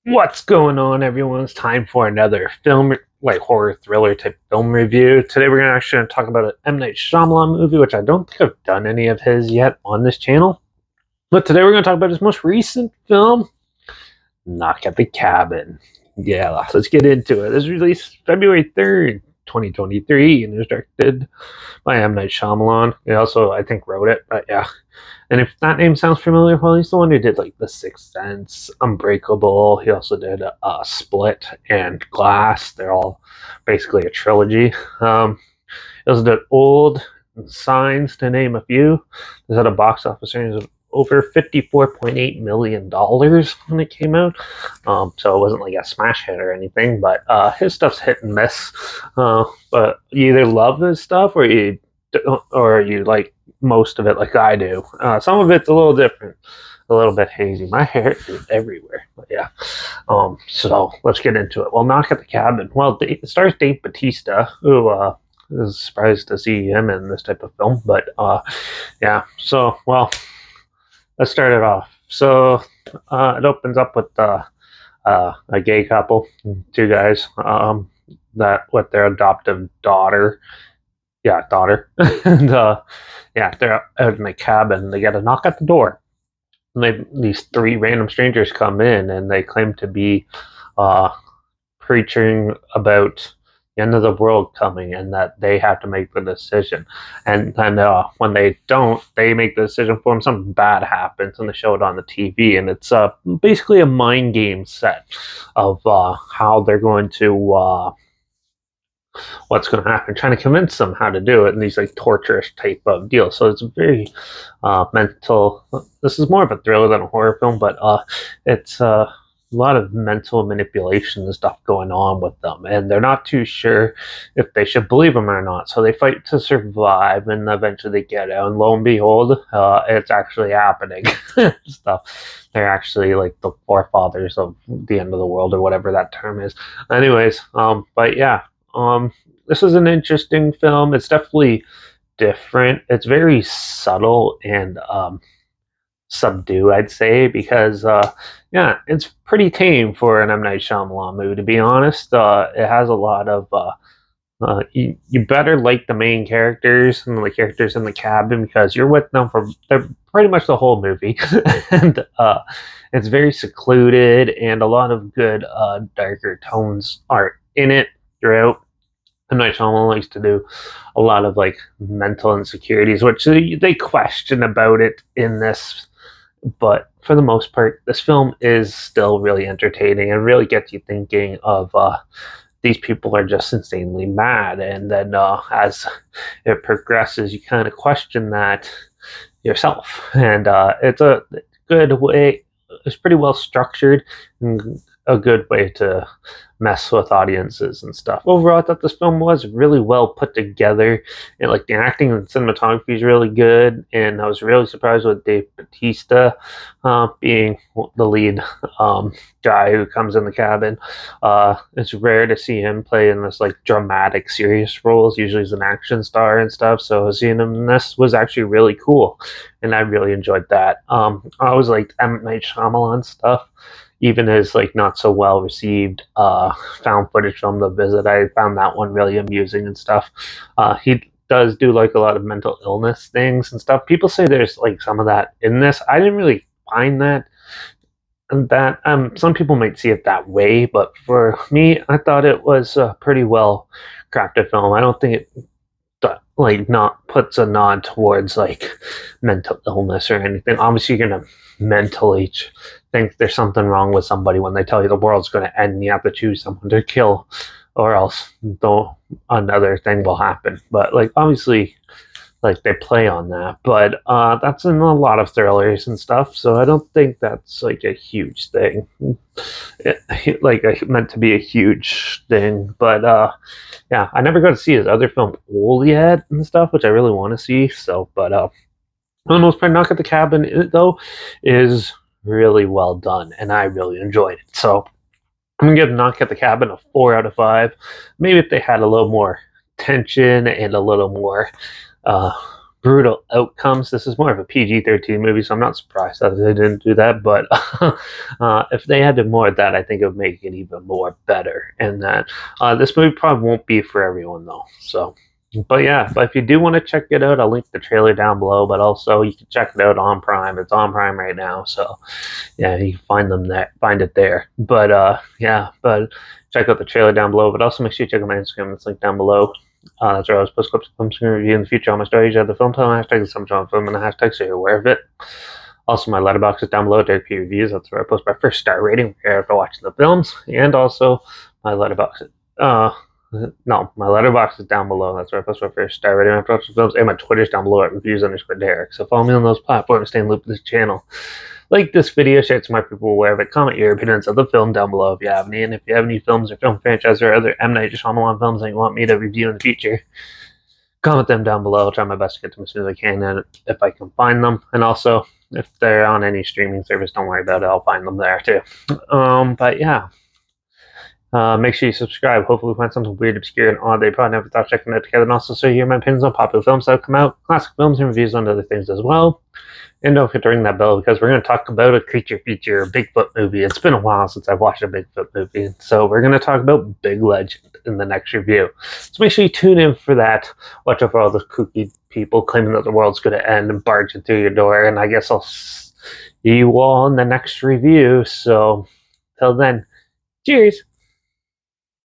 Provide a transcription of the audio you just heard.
What's going on, everyone? It's time for another film, like horror thriller type film review. Today, we're gonna actually talk about an M. Night Shyamalan movie, which I don't think I've done any of his yet on this channel. But today, we're gonna talk about his most recent film, Knock at the Cabin. Yeah, let's get into it. This was released February 3rd, 2023, and it was directed by M. Night Shyamalan. He also, I think, wrote it, but yeah. And if that name sounds familiar, well, he's the one who did like The Sixth Sense, Unbreakable. He also did Split and Glass. They're all basically a trilogy. He also did Old and Signs, to name a few. This had a box office earnings of over $54.8 million when it came out. So it wasn't like a smash hit or anything, but his stuff's hit and miss. But you either love his stuff or you like most of it like I do. Some of it's a little different, a little bit hazy. My hair is everywhere, but yeah. So let's get into it. Well, Knock at the Cabin. Well, it stars Dave Bautista, who is surprised to see him in this type of film, but yeah. So let's start it off. So it opens up with a gay couple, two guys, that with their adoptive daughter. Yeah, daughter, and yeah, they're out in a cabin. They get a knock at the door. And these three random strangers come in, and they claim to be uh, preaching about the end of the world coming, and that they have to make the decision. And then when they don't, they make the decision for them. Something bad happens, and they show it on the TV. And it's basically a mind game set of how they're going to. What's going to happen, trying to convince them how to do it in these like torturous type of deals. So it's very mental. This is more of a thriller than a horror film, but it's a lot of mental manipulation and stuff going on with them, and they're not too sure if they should believe them or not. So they fight to survive, and eventually they get out. And lo and behold, it's actually happening. Stuff. They're actually like the forefathers of the end of the world, or whatever that term is. Anyways, but yeah, this is an interesting film. It's definitely different. It's very subtle and subdued, I'd say, because yeah, it's pretty tame for an M. Night Shyamalan movie. To be honest, it has a lot of. You better like the main characters and the characters in the cabin, because you're with them for they're pretty much the whole movie, and it's very secluded, and a lot of good darker tones are in it throughout. M. Night Shyamalan likes to do a lot of like mental insecurities, which they question about it in this. But for the most part, this film is still really entertaining and really gets you thinking of these people are just insanely mad. And then as it progresses, you kind of question that yourself. And it's a good way. It's pretty well structured and a good way to mess with audiences and stuff. Overall, I thought this film was really well put together, and like the acting and cinematography is really good. And I was really surprised with Dave Bautista being the lead guy who comes in the cabin. It's rare to see him play in this like dramatic, serious roles. Usually, he's an action star and stuff. So seeing him in this was actually really cool, and I really enjoyed that. I always liked M. Night Shyamalan stuff, even his like not so well received found footage film The Visit. I found that one really amusing and stuff. He does do like a lot of mental illness things and stuff. People say there's like some of that in this. I didn't really find that. And that some people might see it that way, but for me, I thought it was a pretty well crafted film. I don't think it like not puts a nod towards like mental illness or anything. Obviously, you're gonna mentally think there's something wrong with somebody when they tell you the world's gonna end and you have to choose someone to kill, or else though another thing will happen. But like obviously, like they play on that, but that's in a lot of thrillers and stuff. So I don't think that's like a huge thing, like meant to be a huge thing. But yeah, I never got to see his other film Old yet and stuff, which I really want to see. So, but for the most part, Knock at the Cabin though is really well done, and I really enjoyed it. So I'm gonna give Knock at the Cabin a 4 out of 5. Maybe if they had a little more tension and a little more uh, brutal outcomes. This is more of a PG-13 movie, so I'm not surprised that they didn't do that. But if they had more of that, I think it would make it even more better. And that this movie probably won't be for everyone though. So, but yeah, but if you do want to check it out, I'll link the trailer down below. But also, you can check it out on Prime. It's on Prime right now, so yeah, you can find it there. But yeah, but check out the trailer down below. But also make sure you check out my Instagram. It's linked down below. That's where I was post clips of films and review in the future. All my stories are the film title hashtag, some film and a hashtag, so you're aware of it. Also, my Letterbox is down below. Derek P reviews. That's where I post my first star rating after watching the films, and also my Letterbox. No, my Letterbox is down below. That's where I post my first star rating after watching the films, and my Twitter's down below at reviews_Derek. So follow me on those platforms. Stay in loop with this channel. Like this video, share it to my people aware of it. Comment your opinions of the film down below if you have any. And if you have any films or film franchises or other M. Night Shyamalan films that you want me to review in the future, comment them down below. I'll try my best to get them as soon as I can, and if I can find them. And also, if they're on any streaming service, don't worry about it. I'll find them there too. But yeah. Make sure you subscribe. Hopefully, find something weird, obscure, and odd that you probably never thought checking out together. And also, so you hear my opinions on popular films that have come out, classic films, and reviews on other things as well. And don't forget to ring that bell because we're going to talk about a creature feature, a Bigfoot movie. It's been a while since I've watched a Bigfoot movie. So we're going to talk about Big Legend in the next review. So make sure you tune in for that. Watch out for all the kooky people claiming that the world's going to end and barging through your door. And I guess I'll see you all in the next review. So till then, cheers.